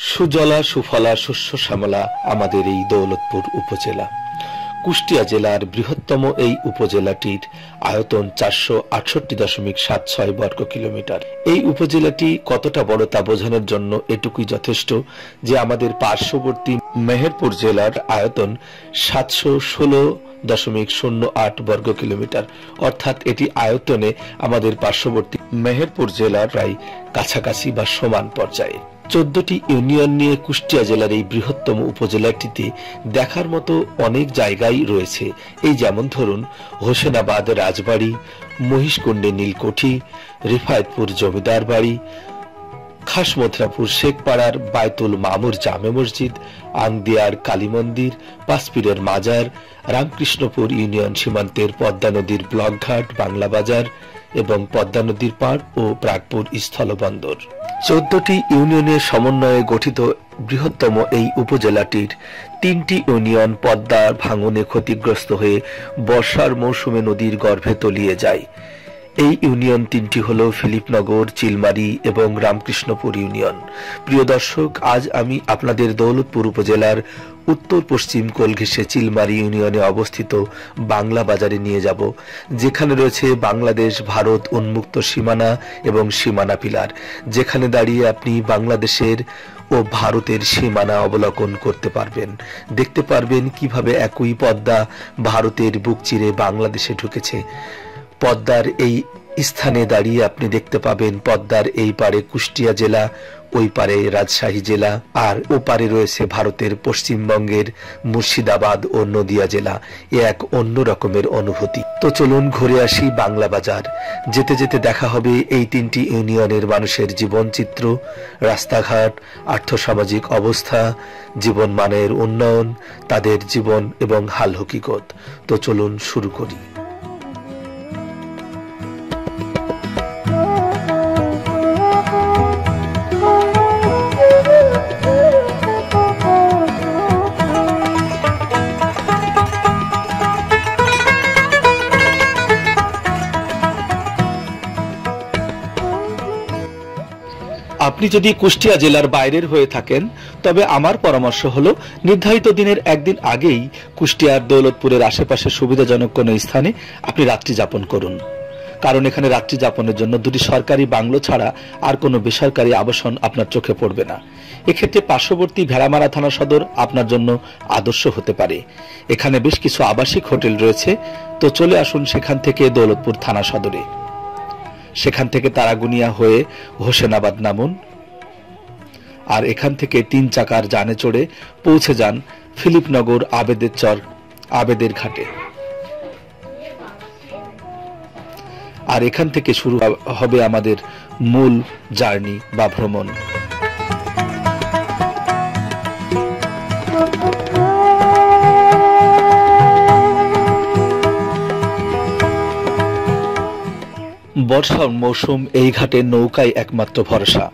সুজলা সুফলা শস্য শ্যামলা আমাদের এই দৌলতপুর উপজেলা। কুষ্টিয়া জেলার বৃহত্তম এই উপজেলাটির আয়তন 468.76 বর্গ কিলোমিটার। এই উপজেলাটি কতটা বড় তা বোঝানোর জন্য এটুকুই যথেষ্ট যে আমাদের পার্শ্ববর্তী মেহেরপুর জেলার আয়তন 716.08 বর্গ কিলোমিটার, অর্থাৎ এটি আয়তনে আমাদের পার্শ্ববর্তী মেহেরপুর জেলার প্রায় কাছাকাছি বা সমান পর্যায়ে। 14টি ইউনিয়ন নিয়ে কুষ্টিয়া জেলার এই বৃহত্তম উপজেলাটিতে দেখার মতো অনেক জায়গায় রয়েছে। এই যেমন ধরুন হোসেনাবাদ রাজবাড়ি, মহিষকুণ্ডে নীলকুঠি, রিফায়েতপুর জমিদার বাড়ি, খাসমথুরাপুর শেখপাড়ার বায়তুল মামুর জামে মসজিদ, আংদিয়ার কালী মন্দির, পাঁচপীরের মাজার, রামকৃষ্ণপুর ইউনিয়ন সীমান্তের পদ্মা নদীর ব্লকঘাট, বাংলা বাজার এবং পদ্মা নদীর পাড় ও প্রাগপুর স্থলবন্দর। 14টি ইউনিয়নের সমন্বয়ে গঠিত বৃহত্তম এই উপজেলাটির 3টি ইউনিয়ন পদ্মার ভাঙনে ক্ষতিগ্রস্ত হয়ে বর্ষার মৌসুমে নদীর গর্ভে তলিয়ে যায়। এই ইউনিয়ন 3টি হল ফিলিপনগর, চিলমারি এবং রামকৃষ্ণপুর ইউনিয়ন। প্রিয় দর্শক, আজ আমি আপনাদের দৌলতপুর উপজেলার উত্তর পশ্চিম কোল ঘেঁষে চিলমারি ইউনিয়নে অবস্থিত বাংলা বাজারে নিয়ে যাব, যেখানে রয়েছে বাংলাদেশ ভারত উন্মুক্ত সীমানা এবং সীমানা পিলার, যেখানে দাঁড়িয়ে আপনি বাংলাদেশের ও ভারতের সীমানা অবলোকন করতে পারবেন, দেখতে পারবেন কিভাবে একই পদ্মা ভারতের বুক চিরে বাংলাদেশে ঢুকেছে। পদ্মার এই স্থানে দাঁড়িয়ে আপনি দেখতে পাবেন পদ্মার এই পারে কুষ্টিয়া জেলা, ওই পারে রাজশাহী জেলা, আর ও পারে রয়েছে ভারতের পশ্চিমবঙ্গের মুর্শিদাবাদ ও নদিয়া জেলা। এ এক অন্য রকমের অনুভূতি। তো চলুন ঘুরে আসি বাংলা বাজার। যেতে যেতে দেখা হবে এই 3টি ইউনিয়নের মানুষের জীবনচিত্র, রাস্তাঘাট, আর্থসামাজিক অবস্থা, জীবন মানের উন্নয়ন, তাদের জীবন এবং হাল হকিকত। তো চলুন শুরু করি। আপনি যদি কুষ্টিয়া জেলার বাইরের হয়ে থাকেন তবে আমার পরামর্শ হলো নির্ধারিত দিনের একদিন আগেই কুষ্টিয়ার দৌলতপুরের আশেপাশে সুবিধাজনক কোনো স্থানে আপনি রাত্রি যাপন করুন, কারণ এখানে রাত্রি যাপনের জন্য 2টি সরকারি বাংলো ছাড়া আর কোনো বেসরকারি আবাসন আপনার চোখে পড়বে না। এক্ষেত্রে পার্শ্ববর্তী ভেড়ামারা থানা সদর আপনার জন্য আদর্শ হতে পারে। এখানে বেশ কিছু আবাসিক হোটেল রয়েছে, তো চলে আসুন সেখান থেকে দৌলতপুর থানা সদরে। সেখান থেকে তারাগুনিয়া হয়ে হোসেনাবাদ নামুন, আর এখান থেকে 3 চাকার যানে চড়ে পৌঁছে যান ফিলিপনগর আবেদের চর আবেদের ঘাটে। আর এখান থেকে শুরু হবে আমাদের মূল জার্নি বা ভ্রমণ। বর্ষার মৌসুম এই ঘাটের নৌকায় একমাত্র ভরসা।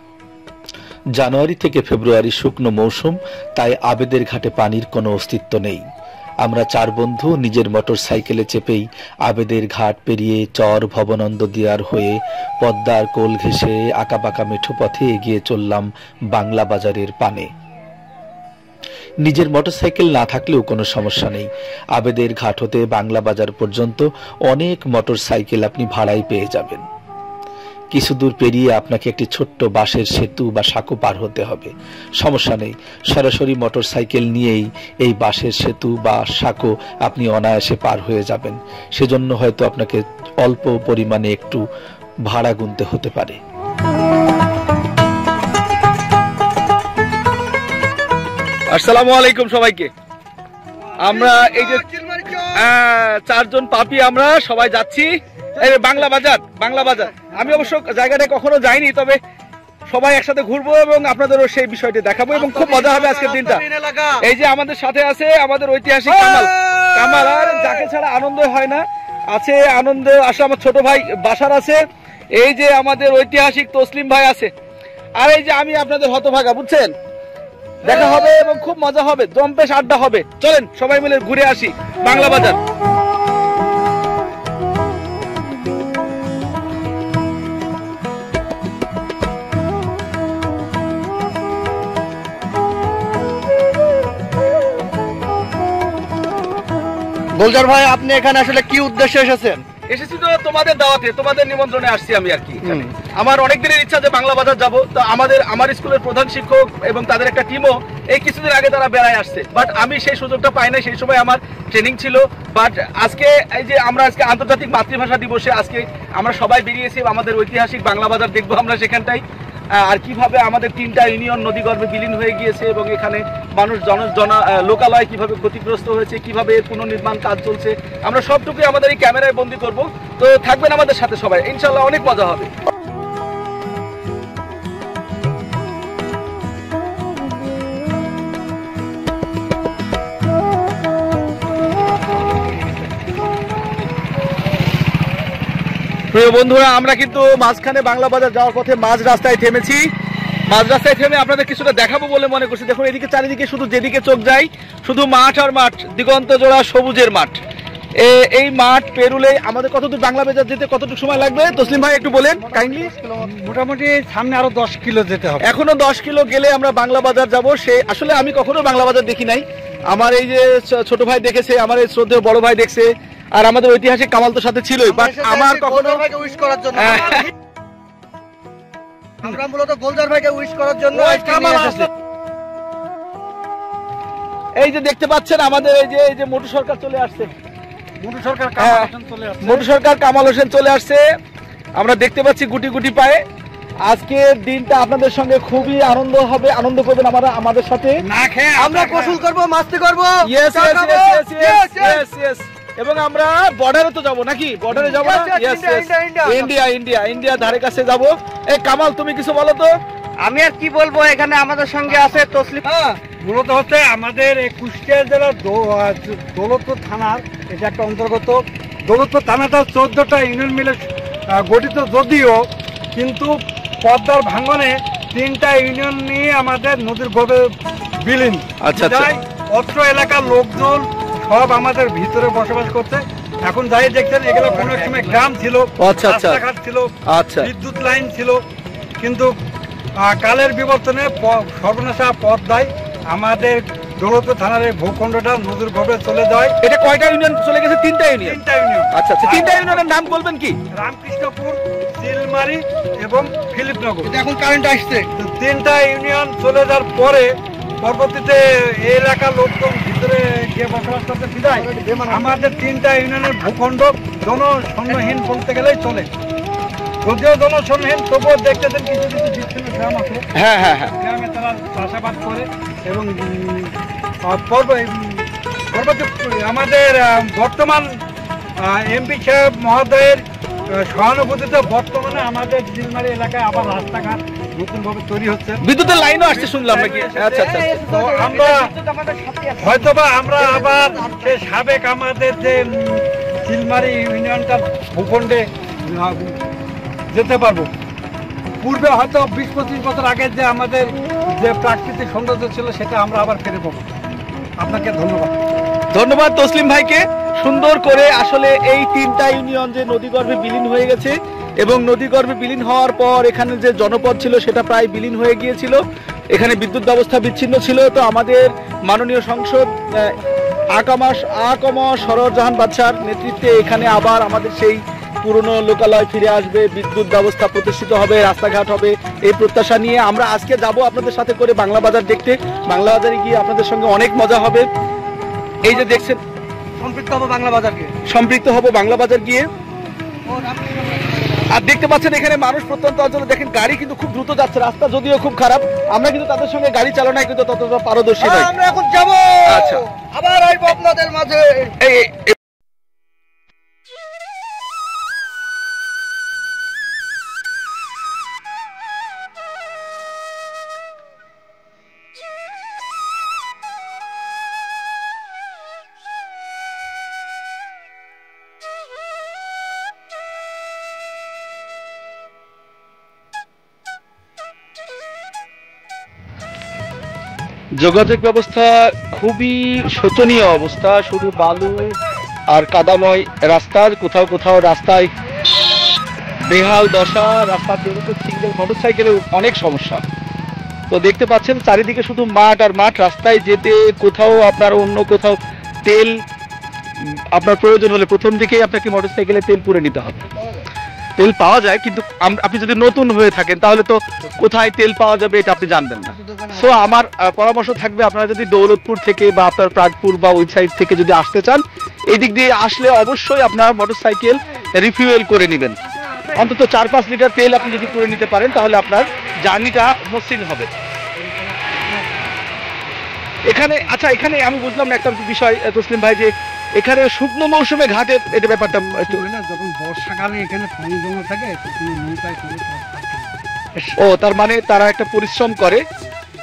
জানুয়ারি থেকে ফেব্রুয়ারি শুকনো মৌসুম, তাই আবেদের ঘাটে পানির কোনো অস্তিত্ব নেই। আমরা 4 বন্ধু নিজের মোটর সাইকেলে চেপেই আবেদের ঘাট পেরিয়ে চর ভবনন্দ দিয়ার হয়ে পদ্মার কোল ঘেঁষে আঁকাবাঁকা মেঠো পথে এগিয়ে চললাম বাংলা বাজারের পানে। নিজের মোটরসাইকেল না থাকলেও কোনো সমস্যা নেই। আবেদের ঘাট হতে বাংলা বাজার পর্যন্ত অনেক মোটরসাইকেল আপনি ভাড়ায় পেয়ে যাবেন। কিছু দূর পেরিয়ে আপনাকে একটি ছোট্ট বাঁশের সেতু বা সাঁকো পার হতে হবে। সমস্যা নেই, সরাসরি মোটরসাইকেল নিয়েই এই বাঁশের সেতু বা সাঁকো আপনি অনায়াসে পার হয়ে যাবেন। সেজন্য হয়তো আপনাকে অল্প পরিমাণে একটু ভাড়া গুনতে হতে পারে। আসসালামু আলাইকুম সবাইকে। আমরা এই যে 4 জন পাপি আমরা সবাই যাচ্ছি এই বাংলা বাজার। আমি অবশ্য জায়গাটা কখনো যাইনি, তবে সবাই একসাথে ঘুরবো এবং আপনাদেরও সেই বিষয়টি দেখাবো এবং খুব মজা হবে আজকের দিনটা। এই যে আমাদের সাথে আছে আমাদের ঐতিহাসিক কামাল, আর যাকে ছাড়া আনন্দ হয় না। আছে আনন্দ আসলে আমার ছোট ভাই বাসার আছে, এই যে আমাদের ঐতিহাসিক তসলিম ভাই আছে, আর এই যে আমি আপনাদের হতভাগা, বুঝছেন। দেখা হবে এবং খুব মজা হবে, জম্পেশ আড্ডা হবে। চলেন সবাই মিলে ঘুরে আসি বাংলা বাজার। গোলজার ভাই, আপনি এখানে আসলে কি উদ্দেশ্যে এসেছেন? এসেছি তো তোমাদের দাওয়াতে, তোমাদের নিমন্ত্রণে আসছি আমি আর কি। আমার অনেক দিনের ইচ্ছা যে বাংলা বাজার যাব। তো আমার স্কুলের প্রধান শিক্ষক এবং তাদের একটা টিমও এই কিছুদিন আগে তারা বেড়ায় আসছে, বাট আমি সেই সুযোগটা পাই নাই। সেই সময় আমার ট্রেনিং ছিল। বাট আজকে এই যে আমরা আজকে আন্তর্জাতিক মাতৃভাষা দিবসে আজকে আমরা সবাই বেরিয়েছি আমাদের ঐতিহাসিক বাংলা বাজার দেখবো আমরা সেখানটাই, আর কিভাবে আমাদের 3টা ইউনিয়ন নদীগর্ভে বিলীন হয়ে গিয়েছে এবং এখানে মানুষ লোকালয় কিভাবে ক্ষতিগ্রস্ত হয়েছে, কিভাবে এর পুনর্নির্মাণ কাজ চলছে, আমরা সবটুকুই আমাদের এই ক্যামেরায় বন্দি করব। তো থাকবেন আমাদের সাথে সবাই, ইনশাল্লাহ অনেক মজা হবে। প্রিয় বন্ধুরা, আমরা কিন্তু মাঝখানে বাংলা বাজার যাওয়ার পথে মাঝ রাস্তায় থেমেছি। মাঝ রাস্তায় থেমে আপনাদের কিছুটা দেখাবো বলে মনে করছি। দেখুন এদিকে চারিদিকে শুধু যেদিকে চোখ যায় শুধু মাঠ আর মাঠ, দিগন্ত জোড়া সবুজের মাঠ। এই মাঠ পেরুলে আমাদের কতদূর বাংলা বাজার যেতে কতটুকু সময় লাগবে তসলিম ভাই একটু বলেন কাইন্ডলি। মোটামুটি সামনে আরো 10 কিলো যেতে হবে। এখনো 10 কিলো গেলে আমরা বাংলা বাজার যাব। সে আসলে আমি কখনো বাংলা বাজার দেখি নাই। আমার এই যে ছোট ভাই দেখেছে, আমার এই শ্রদ্ধেয় বড় ভাই দেখছে, আর আমাদের ঐতিহাসিক কামাল তো সাথে ছিলই। বাট আমার কখনো উইশ করার জন্য, আমরা মূলত গোলজার ভাইকে উইশ করার জন্য এই যে দেখতে পাচ্ছেন আমাদের এই যে মোটু সরকার চলে আসছে। মোটু সরকার কামাল হোসেন চলে আসছে। আমরা দেখতে পাচ্ছি গুটি গুটি পায়ে। আজকের দিনটা আপনাদের সঙ্গে খুবই আনন্দ হবে, আনন্দ করবেন আমাদের সাথে। আমরা গোসল করব, মাস্তি করব। এবং আমরা বর্ডারে তো যাবো নাকি? বর্ডারে যাবো না? ইন্ডিয়া ধারে কাছে যাবো। এই কামাল তুমি কিছু বলো তো। আমি আর কি বলবো, এখানে আমাদের সঙ্গে আছে তসলিম। মূলত হচ্ছে আমাদের কুষ্টিয়া জেলার দৌলতপুর থানার, এটা একটা অন্তর্গত। দৌলতপুর থানাটা 14টা ইউনিয়ন মিলে গঠিত, যদিও কিন্তু পদ্মার ভাঙনে 3টা ইউনিয়ন নিয়ে আমাদের নদীর গর্ভে বিলীন। আচ্ছা, অত্র এলাকার লোকজন সব আমাদের ভিতরে বসবাস করছে। এখন যাই দেখছেন এগুলো কোনো সময় গ্রাম ছিল, রাস্তাঘাট ছিল, বিদ্যুৎ লাইন ছিল, কিন্তু কালের বিবর্তনে সর্বনাশা পদ্মায় আমাদের দৌলতপুর থানার ভূখণ্ডটা নদীর গর্ভে চলে যায়। এটা কয়টা ইউনিয়ন চলে গেছে? 3টা ইউনিয়ন। আচ্ছা, 3টা ইউনিয়নের নাম বলবেন কি? রামকৃষ্ণপুর, চিলমারি এবং ফিলিপনগর। এখন কারেন্ট আসছে। 3টা ইউনিয়ন চলে যাওয়ার পরে পরবর্তীতে এই এলাকার লোকজন ভিতরে গিয়ে বসবাস করতে বিদায় আমাদের 3টা ইউনিয়নের ভূখণ্ড জনশূন্যহীন বলতে গেলেই চলে। যদিও জনশূন্যহীন, তবুও দেখতেছেন কিছু কিছু বিচ্ছিন্ন গ্রাম আছে। গ্রামে তারা চাষাবাদ করে এবং আমাদের বর্তমান এমপি সাহেব মহোদয়ের সহানুভূতিতে বর্তমানে আমাদের চিলমারি এলাকায় আবার রাস্তাঘাট নতুন ভাবে তৈরি হচ্ছে, বিদ্যুতের লাইনও আসছে শুনলাম নাকি? আচ্ছা, তো আমরা হয়তোবা আমরা আবার সে সাবেক আমাদের যে চিলমারি ইউনিয়নটার ভূখণ্ডে যেতে পারবো। পূর্বে হয়তো 20-25 বছর আগে যে আমাদের যে প্রাকৃতিক সৌন্দর্য ছিল সেটা আমরা আবার ফিরে পাবো। আপনাকে ধন্যবাদ তসলিম ভাইকে। সুন্দর করে আসলে এই 3টা ইউনিয়ন যে নদীগর্ভে বিলীন হয়ে গেছে এবং নদীগর্ভে বিলীন হওয়ার পর এখানে যে জনপদ ছিল সেটা প্রায় বিলীন হয়ে গিয়েছিল। এখানে বিদ্যুৎ ব্যবস্থা বিচ্ছিন্ন ছিল। তো আমাদের মাননীয় সংসদ আকামা সরোয়ার জাহান বাদশার নেতৃত্বে এখানে আবার আমাদের সেই পুরনো লোকালয় ফিরে আসবে, বিদ্যুৎ ব্যবস্থা প্রতিষ্ঠিত হবে, রাস্তাঘাট হবে, এই প্রত্যাশা নিয়ে আমরা আজকে যাব আপনাদের সাথে করে বাংলা বাজার দেখতে। বাংলা বাজারে গিয়ে আপনাদের সঙ্গে অনেক মজা হবে। এই যে দেখছেন সম্পৃক্ত হব বাংলা বাজার গিয়ে। আর দেখতে পাচ্ছেন এখানে মানুষ প্রত্যন্ত অঞ্চলে দেখেন গাড়ি কিন্তু খুব দ্রুত যাচ্ছে, রাস্তা যদিও খুব খারাপ। আমরা কিন্তু তাদের সঙ্গে গাড়ি চালানোয় কিন্তু ততটা পারদর্শী নই। আমরা এখন যাব আচ্ছা আবার এই আপনাদের মাঝে। যোগাযোগ ব্যবস্থা খুবই শোচনীয় অবস্থা, শুধু বালু আর কাদাময় রাস্তার, কোথাও কোথাও রাস্তায় বেহাল দশা, রাস্তা বেরোতে সিঙ্গেল মোটরসাইকেলের অনেক সমস্যা। তো দেখতে পাচ্ছেন চারিদিকে শুধু মাঠ আর মাঠ, রাস্তায় যেতে কোথাও আপনার অন্য কোথাও তেল আপনার প্রয়োজন হলে প্রথম দিকেই আপনাকে মোটরসাইকেলে তেল পুরে নিতে হবে। তেল পাওয়া যায়, কিন্তু আপনি যদি নতুন হয়ে থাকেন তাহলে তো কোথায় তেল পাওয়া যাবে এটা আপনি জানবেন না। সো আমার পরামর্শ থাকবে, আপনারা যদি দৌলতপুর থেকে বা আপনার প্রাগপুর বা ওই সাইড থেকে যদি আসতে চান, এই দিক দিয়ে আসলে অবশ্যই আপনার মোটরসাইকেল রিফিউয়েল করে নেবেন। অন্তত 4-5 লিটার তেল আপনি যদি করে নিতে পারেন তাহলে আপনার জার্নিটা মসৃণ হবে। এখানে আচ্ছা, এখানে আমি বুঝলাম না একটা বিষয় তসলিম ভাই, যে এখানে শুকনো মৌসুমে ঘাটের এটা ব্যাপারটা একটু, যখন বর্ষাকালে এখানে পানি জমা থাকে তখন নৌকায় করে। ও তার মানে তারা একটা পরিশ্রম করে।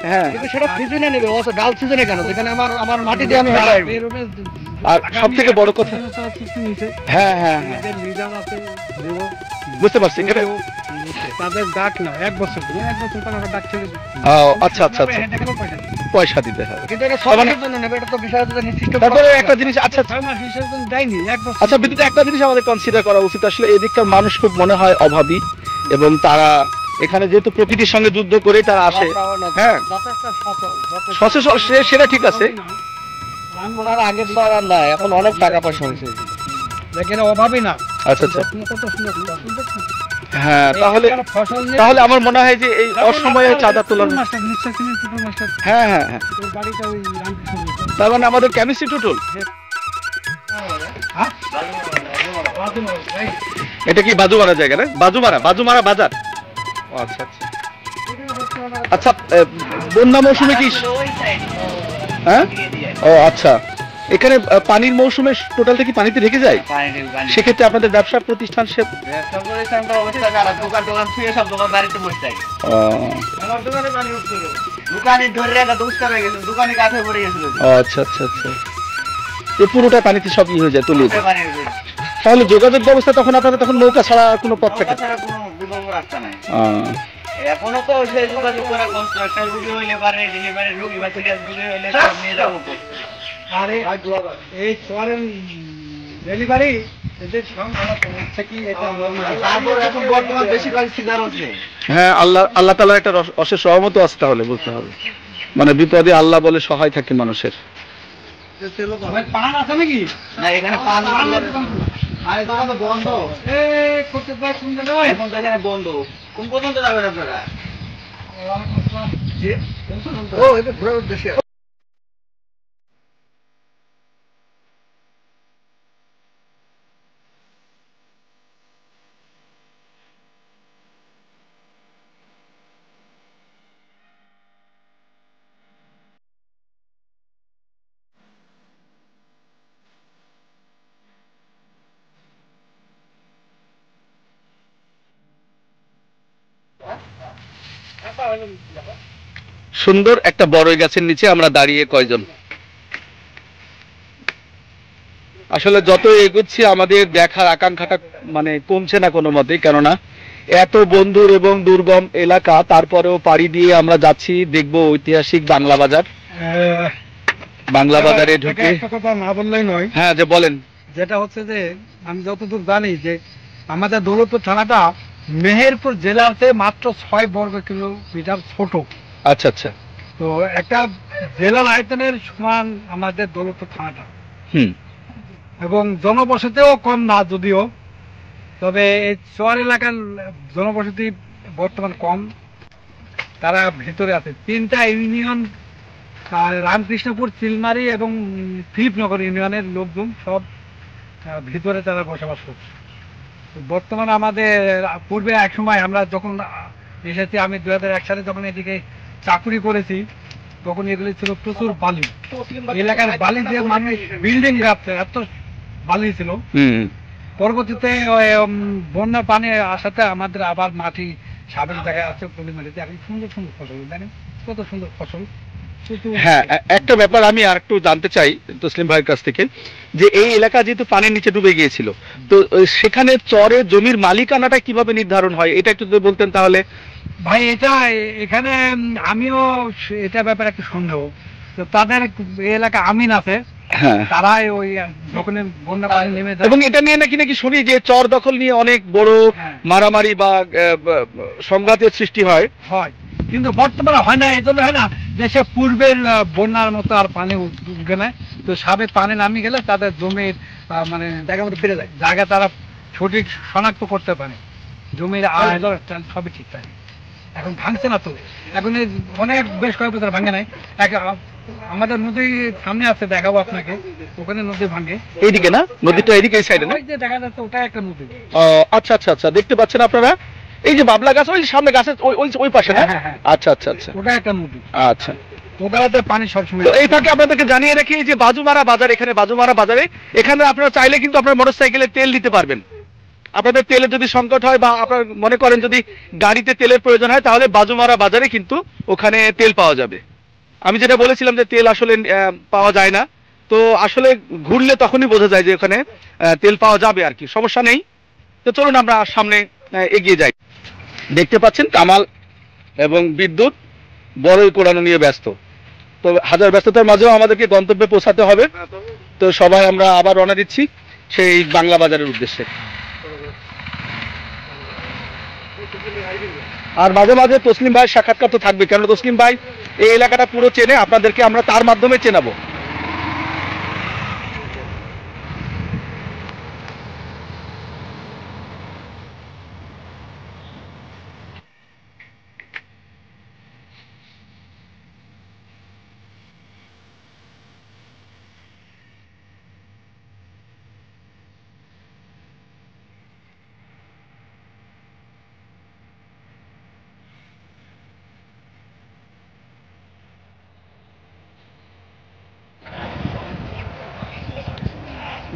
হ্যাঁ, কিন্তু সেটা সিজনে নেবে, ও তো ডাল সিজনে কেন, যেখানে আমার মাটি দিয়ে আমি আর সব থেকে বড় কথা, হ্যাঁ হ্যাঁ হ্যাঁ বুঝতে পারছি, তাদের ডাক না 1 বছর পর ডাক ছেড়ে। আচ্ছা আচ্ছা আচ্ছা, পয়সা দিতে হবে, কিন্তু এটা সবার জন্য নেবে, এটা তো বিষয় নির্দিষ্ট। তারপরে একটা জিনিস, আচ্ছা 6 মাস হিসেবে তো দেয়নি 1 বছর। আচ্ছা বিদ্যুৎ, একটা জিনিস আমাদের কনসিডার করা উচিত, আসলে এদিককার মানুষ খুব মনে হয় অভাবী, এবং তারা এখানে যেহেতু প্রকৃতির সঙ্গে যুদ্ধ করে তারা আসে। হ্যাঁ সচেতন, সেটা ঠিক আছে, আগে তো আর না, এখন অনেক টাকা পয়সা হয়েছে, দেখেন অভাবই না। আচ্ছা আচ্ছা, হ্যাঁ তাহলে আমার মনে হয় যে এই অসময়ে চাঁদা তোলার, হ্যাঁ হ্যাঁ হ্যাঁ, তার মানে আমাদের কেমিস্ট্রি টুটুল। এটা কি বাজুমারা জায়গা না? বাজুমারা বাজার। আচ্ছা আচ্ছা আচ্ছা, বন্যা মৌসুমে কি, হ্যাঁ ও আচ্ছা, এখানে পানির মৌসুমে টোটালটা কি পানিতে ঢেকে যায়? সেক্ষেত্রে আপনাদের ব্যবসা প্রতিষ্ঠান আচ্ছা আচ্ছা আচ্ছা, এই পুরোটা পানিতে সব হয়ে যায়, তুলে। তাহলে যোগাযোগ ব্যবস্থা তখন আপনাদের তখন নৌকা ছাড়া কোনো পথ থাকে? এখনো তো সেই যোগাযোগ করা কষ্ট, একটা রুগী হইলে পারে ডেলিভারি রুগী বা রুগী হইলে সব নিয়ে যাবো। আরে এই চরের ডেলিভারি এদের সমস্যা কি, এটা তারপর এখন বর্তমান বেশি কাজ সিদ্ধার হচ্ছে। হ্যাঁ, আল্লাহ তাআলার একটা অশেষ রহমতও আছে, তাহলে বুঝতে হবে, মানে বিপদে আল্লাহ বলে সহায় থাকে মানুষের। পান আছে নাকি? না, এখানে পান বন্ধ, করতে এখন তো এখানে বন্ধ। কোন পর্যন্ত যাবেন আপনারা? ও এটা ঘোরার উদ্দেশ্যে। সুন্দর একটা বড়ই গাছের নিচে আমরা দাঁড়িয়ে কয়জন, আসলে যত এগোচ্ছি আমাদের দেখার আকাঙ্ক্ষাটা মানে কমছে না কোনো মতেই, কেননা এত বন্ধুর এবং দুর্গম এলাকা, তারপরেও পাড়ি দিয়ে আমরা যাচ্ছি, দেখবো ঐতিহাসিক বাংলা বাজার। বাংলা বাজারে ঢুকে একটা কথা না বললেই নয়। হ্যাঁ, যে বলেন। যেটা হচ্ছে যে আমি যতদূর জানি যে আমাদের দৌলতপুর থানাটা মেহেরপুর জেলাতে মাত্র 6 বর্গ কিলোমিটার ছোট। আচ্ছা আচ্ছা, তো একটা জেলার আয়তনের সমান আমাদের দৌলতপুর থানাটা, এবং জনবসতিও কম না যদিও, তবে এই চর এলাকার জনবসতি বর্তমান কম, তারা ভেতরে আছে। 3টা ইউনিয়ন, রামকৃষ্ণপুর, চিলমারি এবং ফিলিপনগর ইউনিয়নের লোকজন সব ভিতরে তারা বসবাস করছে। বর্তমানে আমাদের পূর্বে এক সময় আমরা যখন এসেছি, আমি 2001 সালে যখন এদিকে চাকুরি করেছি, তখন এগুলি ছিল প্রচুর বালি, এলাকার বালি দিয়ে মানুষ বিল্ডিং গাড়ছে, এত বালি ছিল। পরবর্তীতে বন্যা পানি আসাতে আমাদের আবার মাটি সাবেক জায়গায় আছে, পলিমাটিতে এখন সুন্দর সুন্দর ফসল, জানেন কত সুন্দর ফসল। হ্যাঁ, একটা ব্যাপার আমি আর একটু জানতে চাই তসলিম ভাইয়ের কাছ থেকে, যে এই এলাকা যেহেতু পানির নিচে ডুবে গিয়েছিল, তো সেখানে চরে জমির মালিকানাটা কিভাবে নির্ধারণ হয়, এটা একটু যদি বলতেন তাহলে। ভাই এটা এখানে আমিও এটা ব্যাপারে একটু সন্দেহ, তো তাদের এলাকা আমিন আছে, তারাই ওই যখন বন্যা পানি নেমে যায়, এবং এটা নিয়ে নাকি শুনি যে চর দখল নিয়ে অনেক বড় মারামারি বা সংঘাতের সৃষ্টি হয়। কিন্তু বর্তমানে হয় না, এই জন্য হয় না দেশে পূর্বের বন্যার মতো আর পানি উঠবে না। তো সাবেক পানি নামিয়ে গেলে তাদের জমির মানে জায়গার মতো বেড়ে যায়, জায়গা তারা সঠিক শনাক্ত করতে পারে, জমির আয়জন সবই ঠিক থাকে। এখন ভাঙছে না তো, এখন অনেক বেশ কয়েক বছর ভাঙে নাই। আমাদের নদী সামনে আছে, দেখাবো আপনাকে, ওখানে নদী ভাঙে। এইদিকে না, নদীটা এইদিকে এই সাইডে না? ওই যে দেখা যাচ্ছে ওটা একটা নদী। আচ্ছা আচ্ছা আচ্ছা, দেখতে পাচ্ছেন আপনারা এই যে বাবলা গাছ, ওই সামনে গাছের ওই পাশে না? আচ্ছা আচ্ছা আচ্ছা, ওটা একটা নদী। আচ্ছা, ওখানে পানি সবসময়। এই ফাঁকে আপনাদেরকে জানিয়ে রাখি যে বাজুমারা বাজার, এখানে বাজুমারা বাজারে এখানে আপনারা চাইলে কিন্তু আপনার মোটরসাইকেলে তেল দিতে পারবেন। আপনাদের তেলের যদি সংকট হয় বা আপনার মনে করেন যদি গাড়িতে তেলের প্রয়োজন হয়, তাহলে বাজুমারা বাজারে কিন্তু ওখানে তেল পাওয়া যাবে। আমি যেটা বলেছিলাম যে তেল আসলে পাওয়া যায় না, তো আসলে ঘুরলে তখনই বোঝা যায় যে ওখানে তেল পাওয়া যাবে আর কি, সমস্যা নেই। তো চলুন আমরা সামনে এগিয়ে যাই। দেখতে পাচ্ছেন কামাল এবং বিদ্যুৎ বড়ই কোড়ানো নিয়ে ব্যস্ত। তো হাজার ব্যস্ততার মাঝেও আমাদেরকে গন্তব্যে পৌঁছাতে হবে। তো সবাই আমরা আবার রওনা দিচ্ছি সেই বাংলা বাজারের উদ্দেশ্যে। আর মাঝে মাঝে তসলিম ভাই সাক্ষাৎকার তো থাকবে, কেন তসলিম ভাই এই এলাকাটা পুরো চেনে, আপনাদেরকে আমরা তার মাধ্যমে চেনাবো।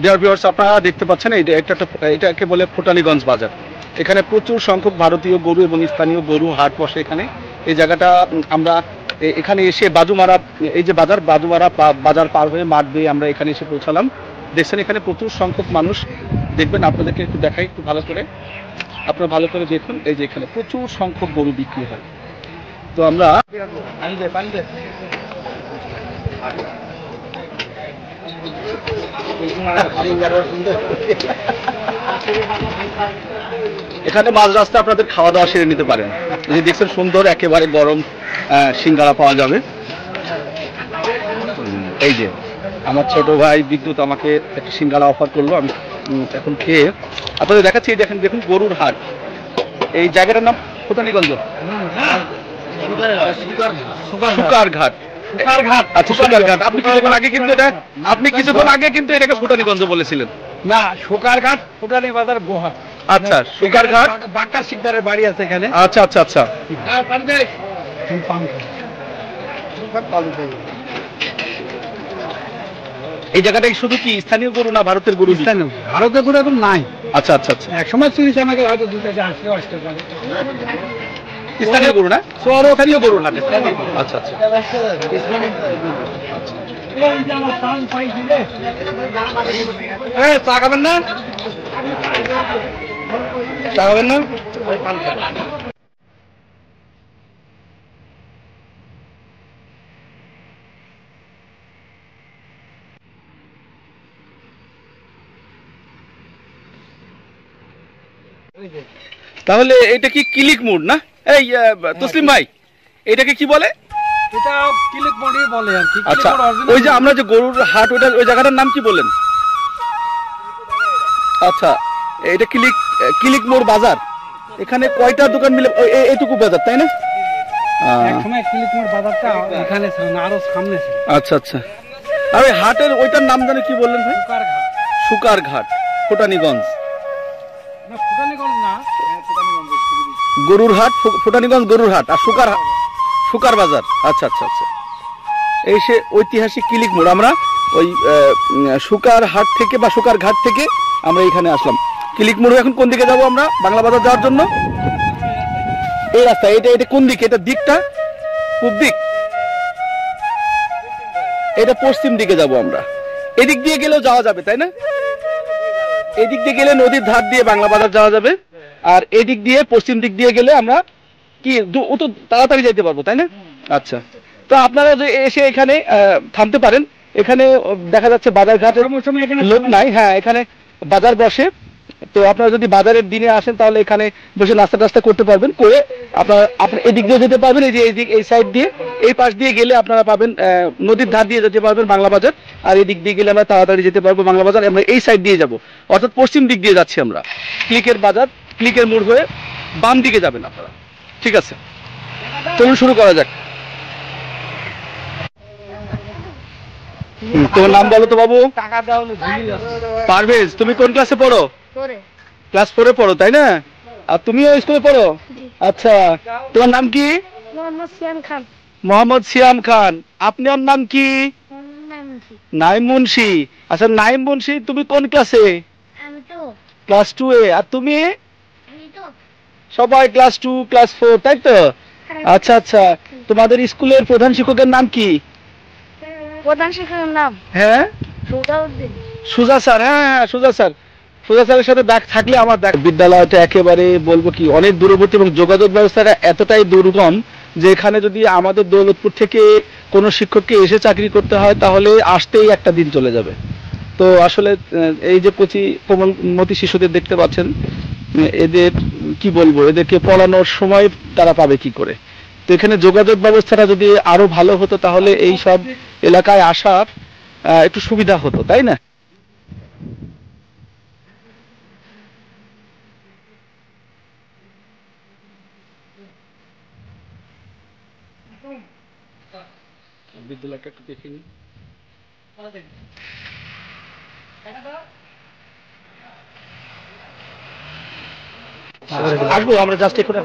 ডিয়ার ভিউয়ার্স, আপনারা দেখতে পাচ্ছেন এটাকে বলে ফুটানীগঞ্জ বাজার। এখানে প্রচুর সংখ্যক ভারতীয় গরু এবং স্থানীয় গরু হাট বসে এখানে। এই জায়গাটা আমরা এখানে এসে বাজুমারা, এই যে বাজুমারা বাজার পার হয়ে মাঠ বেয়ে আমরা এখানে এসে পৌঁছালাম। দেখছেন এখানে প্রচুর সংখ্যক মানুষ, দেখবেন আপনাদেরকে একটু দেখাই একটু ভালো করে, আপনারা ভালো করে দেখুন। এই যে এখানে প্রচুর সংখ্যক গরু বিক্রি হয়। তো আমরা এখানে মাঝ রাস্তা আপনাদের খাওয়া দাওয়া সেরে নিতে পারেন। এই যে দেখছেন সুন্দর একেবারে গরম সিঙ্গারা পাওয়া যাবে। এই যে আমার ছোট ভাই বিদ্যুৎ আমাকে একটা সিঙ্গারা অফার করলো, আমি এখন খেয়ে আপনাদের দেখাচ্ছি। দেখেন দেখুন গরুর হাট, এই জায়গাটার নাম ফুটানীগঞ্জ, সুকারঘাট। আচ্ছা, সুকারঘাট। আপনি কিছুক্ষণ আগে কিন্তু এটাকে ফুটানীগঞ্জ বলেছিলেন না? সুকারঘাট ফুটানী বাজার গোহাট। আচ্ছা, সুকারঘাট বাক্কা শিকদারের বাড়ি আছে এখানে। আচ্ছা আচ্ছা আচ্ছা, এই জায়গাটাই শুধু কি স্থানীয় গরু না ভারতের গরু? ভারতের গরু এখন নাই। আচ্ছা আচ্ছা আচ্ছা, এক সময় চুরি আমাকে হয়তো দুটো আসতে আসতে পারে। স্থানীয় গরু না, স্থানীয় গরু না। আচ্ছা আচ্ছা, চা খাবেন না? চা খাবেন না? তাহলে এটা কি কিলিক মোড় না? এই তসলিম ভাই, এটাকে কি বলে? এটা কিলিক মোড়ই বলে আর কি। আচ্ছা, ওই যে আমরা যে গরুর হাট, ওই জায়গাটার নাম কি বলেন? আচ্ছা, এটা কিলিক মোড় বাজার। এখানে কয়টা দোকান মিলে এইটুকু বাজার, তাই না? একসময় কিলিক মোড় বাজারটা এখানে ছিল না, আরো সামনে ছিল। আচ্ছা আচ্ছা, আর ওই হাটের ওইটার নাম জানি কি বললেন ভাই? সুকারঘাট, ফুটানীগঞ্জ। না, ফুটানীগঞ্জ না, গরুর হাট, ফুটানীগঞ্জ গরুর হাট, আর সুকার বাজার। আচ্ছা আচ্ছা আচ্ছা, এই সে ঐতিহাসিক কিলিক মোড়। আমরা ওই সুকার হাট থেকে বা সুকার ঘাট থেকে আমরা এখানে আসলাম। কিলিক মোড় এখন কোন দিকে যাব আমরা বাংলা বাজার যাওয়ার জন্য? এই রাস্তা, এটা কোন দিকে? এটা দিকটা পূব দিক, এটা পশ্চিম দিকে যাব আমরা। এদিক দিয়ে গেলেও যাওয়া যাবে, তাই না? এদিক দিয়ে গেলে নদীর ধার দিয়ে বাংলা বাজার যাওয়া যাবে, আর এদিক দিয়ে পশ্চিম দিক দিয়ে গেলে আমরা কি ও তো তাড়াতাড়ি যেতে পারবো, তাই না? আচ্ছা, তো আপনারা যে এসে এখানে থামতে পারেন। এখানে দেখা যাচ্ছে বাজার ঘাটের লোক নাই। হ্যাঁ, এখানে বাজার বসে তো আপনারা যদি বাজারের দিনে আসেন তাহলে এখানে বসে নাস্তা টাস্তা করতে পারবেন, করে আপনার এদিক দিয়ে যেতে পারবেন, এই যে এই সাইড দিয়ে এই পাশ দিয়ে গেলে আপনারা পাবেন নদীর ধার দিয়ে যেতে পারবেন বাংলা বাজার, আর এই দিক দিয়ে গেলে আমরা তাড়াতাড়ি যেতে পারবো বাংলা বাজার। আমরা এই সাইড দিয়ে যাব, অর্থাৎ পশ্চিম দিক দিয়ে যাচ্ছি আমরা, ক্লিকের বাজার, ক্লিকের মোড় হয়ে বাম দিকে যাবেন আপনারা। ঠিক আছে, চলুন শুরু করা যাক। তোমার নাম বলো তো বাবু? পারভেজ। তুমি কোন ক্লাসে পড়ো? ক্লাস 4 পড়ো, তাই না? আর তুমিও স্কুলে পড়ো? আচ্ছা, তোমার নাম কি? মোহাম্মদ সিয়াম খান। আপনার নাম কি? নাইম মুন্সি। আচ্ছা নাইম মুন্সি, তুমি কোন ক্লাসে? ক্লাস 2 এ। আর তুমি? সবাই ক্লাস 2, ক্লাস 4, তাই তো? আচ্ছা আচ্ছা, তোমাদের স্কুলের প্রধান শিক্ষকের নাম কি? প্রধান শিক্ষকের নাম? হ্যাঁ, সুজা স্যার। হ্যাঁ সুজা স্যার। সুজা স্যারের সাথে থাকলে আমার বিদ্যালয়টা একেবারে বলবো কি অনেক দূরবর্তী, এবং যোগাযোগ ব্যবস্থাটা এতটাই দুর্গম যে এখানে যদি আমাদের দৌলতপুর থেকে কোনো শিক্ষককে এসে চাকরি করতে হয় তাহলে আসতেই একটা দিন চলে যাবে। তো আসলে এই যে কোমলমতি শিশুদের দেখতে পাচ্ছেন, এদের কি বলবো, এদেরকে পড়ানোর সময় তারা পাবে কি করে? তো এখানে যোগাযোগ ব্যবস্থাটা যদি আরো ভালো হতো তাহলে এই সব এলাকায় আসার একটু সুবিধা হতো, তাই না? বিদ্যালয়টা একটু দেখে নিই। আসবো আমরা জাস্ট এখন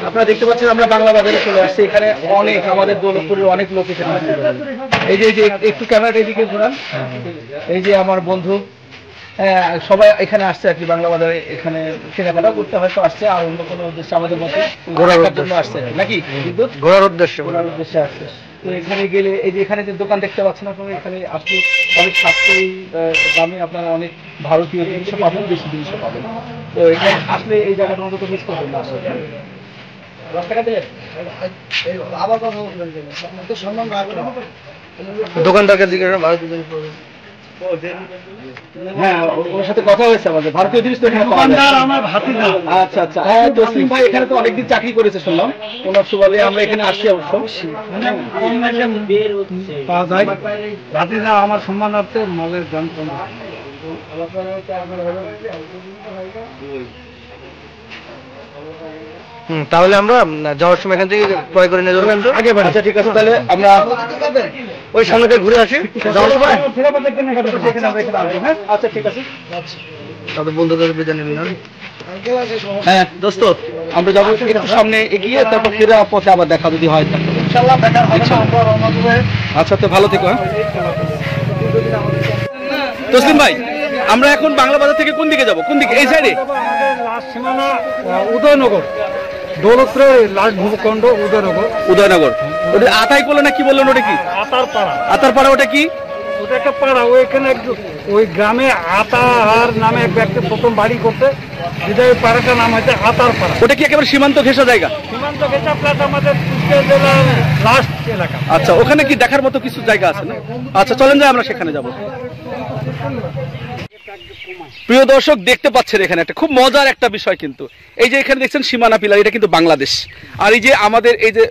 আপনারা দেখতে পাচ্ছেন আমরা বাংলা বাজারে চলে আসছি। এখানে অনেক আমাদের দৌলতপুরের অনেক লোক এখানে আসছে। এই যে একটু ক্যামেরাটা এদিকে ঘোরান। এই যে আমার বন্ধু, সবাই এখানে আসছে আর কি বাংলা বাজারে, এখানে কেনাকাটা করতে হয়তো আসছে, আর অন্য কোনো উদ্দেশ্যে আমাদের মতো ঘোরার জন্য আসছে নাকি? বিদ্যুৎ ঘোরার উদ্দেশ্যে আসছে। তো এখানে গেলে এই যে এখানে যে দোকান দেখতে পাচ্ছেন আপনারা, এখানে আসলে অনেক সাশ্রয়ী দামে আপনারা অনেক ভারতীয় জিনিসও পাবেন, দেশি জিনিসও পাবেন। তো এখানে আসলে এই জায়গাটা অন্তত মিস করবেন না। দোকানদারকে দিকে হ্যাঁ, ওর সাথে কথা হয়েছে আমাদের, ভারতীয় জিনিস তো এখানে পাওয়া যায়। আচ্ছা আচ্ছা, হ্যাঁ তসলিম ভাই এখানে তো অনেকদিন চাকরি করেছে শুনলাম, ওনার সুবাদে আমরা এখানে আসছি। অবশ্য পাওয়া যায় ভাতিজা আমার সম্মানার্থে মালের দাম কম। তাহলে আমরা যাওয়ার সময় এখান থেকে ক্রয় করে নিয়ে যাবো আগে। আচ্ছা ঠিক আছে, তাহলে আমরা ওই সামনে ঘুরে আসি যাওয়ার সময়। আচ্ছা ঠিক আছে, তাদের বন্ধুদের বিদায় নিন। হ্যাঁ দোস্ত, আমরা যাবো একটু সামনে এগিয়ে, তারপর ফিরে পথে আবার দেখা যদি হয়। আচ্ছা তো ভালো থেকো। তসলিম ভাই, আমরা এখন বাংলা বাজার থেকে কোন দিকে যাবো? কোন দিকে? এই সাইডে সীমানা উদয়নগর, দৌলতপুরের লাস্ট ভূখণ্ড উদয়নগর। ওটা আতাই করলো না কি বললেন? ওটা কি? আতারপাড়া। ওটা কি? ওটা একটা পাড়া, ওইখানে ওই গ্রামে আতাহার নামে এক ব্যক্তি প্রথম বাড়ি করতে, বিদায় পাড়াটার নাম হচ্ছে আতারপাড়া। ওটা কি একেবারে সীমান্ত ঘেঁষা জায়গা? সীমান্ত ঘেঁষা প্লাস আমাদের কুষ্টিয়া জেলার লাস্ট এলাকা। আচ্ছা, ওখানে কি দেখার মতো কিছু জায়গা আছে না? আচ্ছা চলেন যাই, আমরা সেখানে যাব। প্রিয় দর্শক, দেখতে পাচ্ছেন এখানে একটা খুব মজার একটা বিষয়, কিন্তু এই যে এখানে দেখছেন সীমানা পিলার, এটা কিন্তু বাংলাদেশ। আর এই যে আমাদের এই যে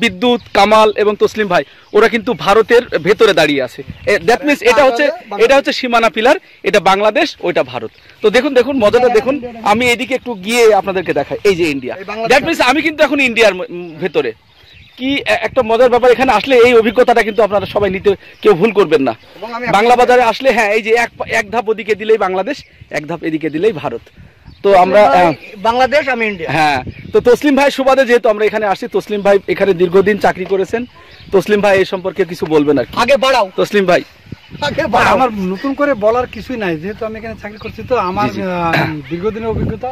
বিদ্যুৎ, কামাল এবং তসলিম ভাই, ওরা কিন্তু ভারতের ভেতরে দাঁড়িয়ে আছে। দ্যাট মিনস এটা হচ্ছে সীমানা পিলার, এটা বাংলাদেশ, ওইটা ভারত। তো দেখুন মজাটা দেখুন। আমি এদিকে একটু গিয়ে আপনাদেরকে দেখাই। এই যে ইন্ডিয়া, দ্যাট মিনস আমি কিন্তু এখন ইন্ডিয়ার ভেতরে। কি একটা মজার ব্যাপার, এখানে আসলে এই অভিজ্ঞতাটা কিন্তু আপনারা সবাই নিতে কেউ ভুল করবেন না। বাংলা বাজারে আসলে হ্যাঁ, এই যে এক ধাপ ওদিকে দিলেই বাংলাদেশ, এক ধাপ এদিকে দিলেই ভারত। তো আমরা বাংলাদেশ, আমি ইন্ডিয়া। হ্যাঁ, তো তসলিম ভাই সুবাদে যেহেতু আমরা এখানে আসছি, তসলিম ভাই এখানে দীর্ঘদিন চাকরি করেছেন। তসলিম ভাই এই সম্পর্কে কিছু বলবেন আর আগে বাড়াও। তসলিম ভাই, আমার নতুন করে বলার কিছুই নাই, যেহেতু আমি এখানে চাকরি করছি। তো আমার দীর্ঘদিনের অভিজ্ঞতা,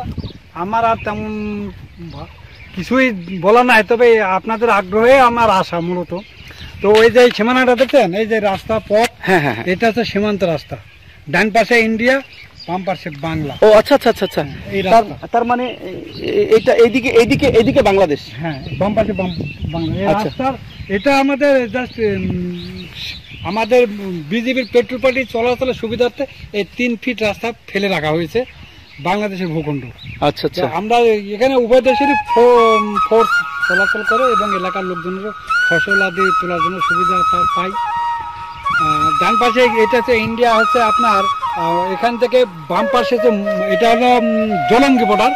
আমার আর তেমন কিছুই বলা নাই, তবে আপনাদের আগ্রহে আমার আশা মূলত। তো ওই যে সীমানাটা দেখছেন, এই যে রাস্তা পথ, এটা হচ্ছে সীমান্ত রাস্তা, ডান পাশে ইন্ডিয়া, বাম পাশে বাংলা। ও আচ্ছা আচ্ছা আচ্ছা, তার মানে এটা এইদিকে বাংলাদেশ। হ্যাঁ, বাম পাশে বাংলা। এই রাস্তার এটা আমাদের জাস্ট আমাদের বিজেপির পেট্রোল পার্টি চলাচলের সুবিধার্থে এই 3 ফিট রাস্তা ফেলে রাখা হয়েছে বাংলাদেশের ভূখণ্ড। আচ্ছা আচ্ছা, আমরা এখানে উভয় দেশেরই ফোর্স চলাচল করে এবং এলাকার লোকজনেরও ফসল আদি তোলার জন্য সুবিধা পাই। ডান পাশে এটা হচ্ছে ইন্ডিয়া, হচ্ছে আপনার এখান থেকে বাম পাশে এটা হলো জলঙ্গি বর্ডার।